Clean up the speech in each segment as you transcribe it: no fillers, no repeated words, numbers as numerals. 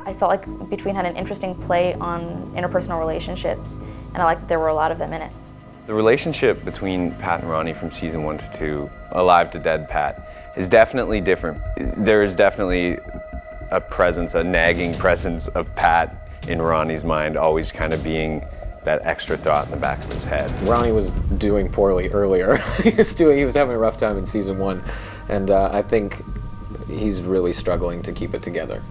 I felt like Between had an interesting play on interpersonal relationships, and I liked that there were a lot of them in it. The relationship between Pat and Ronnie from season 1 to 2, Alive to Dead Pat, is definitely different. There is definitely a presence, a nagging presence of Pat in Ronnie's mind, always kind of being that extra thought in the back of his head. Ronnie was doing poorly earlier. He was having a rough time in season 1, and I think he's really struggling to keep it together.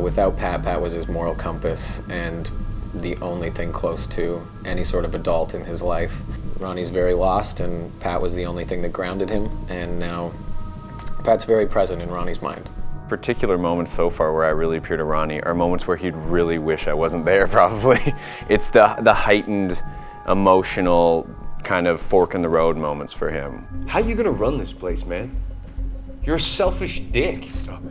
Without Pat, Pat was his moral compass and the only thing close to any sort of adult in his life. Ronnie's very lost, and Pat was the only thing that grounded him, and now Pat's very present in Ronnie's mind. Particular moments so far where I really appear to Ronnie are moments where he'd really wish I wasn't there, probably. It's the heightened, emotional, kind of fork in the road moments for him. How you gonna run this place, man? You're a selfish dick. Stop it.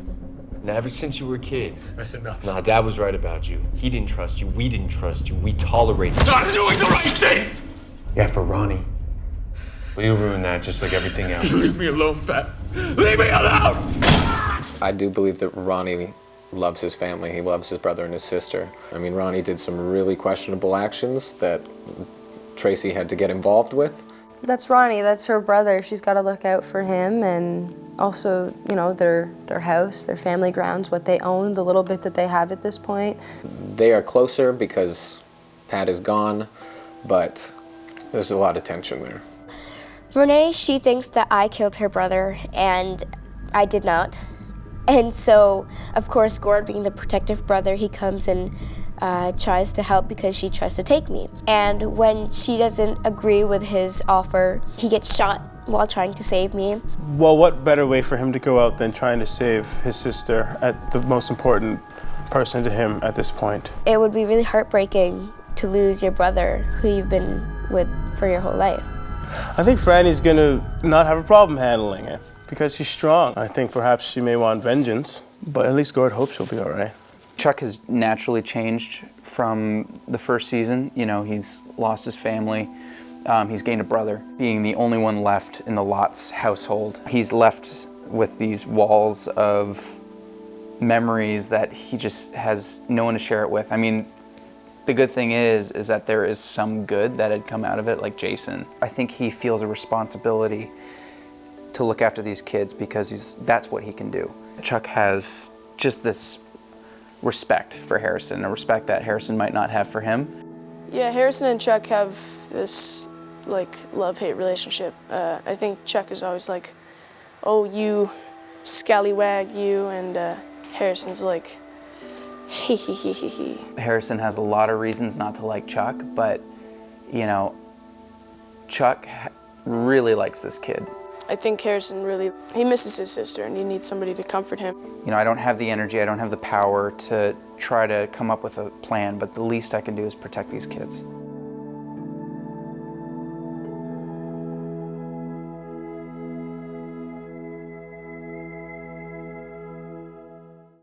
Now, ever since you were a kid. That's enough. Nah, Dad was right about you. He didn't trust you, we didn't trust you, we tolerated you. Not doing the right thing! Yeah, for Ronnie. But you ruined that just like everything else. Leave me alone, Pat. Leave me alone! I do believe that Ronnie loves his family. He loves his brother and his sister. I mean, Ronnie did some really questionable actions that Tracy had to get involved with. That's Ronnie, that's her brother. She's got to look out for him, and also, you know, their house, their family grounds, what they own, the little bit that they have at this point. They are closer because Pat is gone, but there's a lot of tension there. Renee, she thinks that I killed her brother, and I did not. And so, of course, GORD, being the protective brother, he comes and tries to help because she tries to take me. And when she doesn't agree with his offer, he gets shot while trying to save me. Well, what better way for him to go out than trying to save his sister, at the most important person to him at this point? It would be really heartbreaking to lose your brother who you've been with for your whole life. I think Franny's gonna not have a problem handling it because she's strong. I think perhaps she may want vengeance, but at least GORD hopes she'll be all right. Chuck has naturally changed from the first season. You know, he's lost his family. He's gained a brother. Being the only one left in the Lots household, he's left with these walls of memories that he just has no one to share it with. I mean, the good thing is that there is some good that had come out of it, like Jason. I think he feels a responsibility to look after these kids because that's what he can do. Chuck has just this respect for Harrison, a respect that Harrison might not have for him. Yeah, Harrison and Chuck have this like love-hate relationship. I think Chuck is always like, oh, you scallywag, you, and Harrison's like, he. Harrison has a lot of reasons not to like Chuck, but, you know, Chuck really likes this kid. I think Harrison he misses his sister and he needs somebody to comfort him. You know, I don't have the energy, I don't have the power to try to come up with a plan, but the least I can do is protect these kids.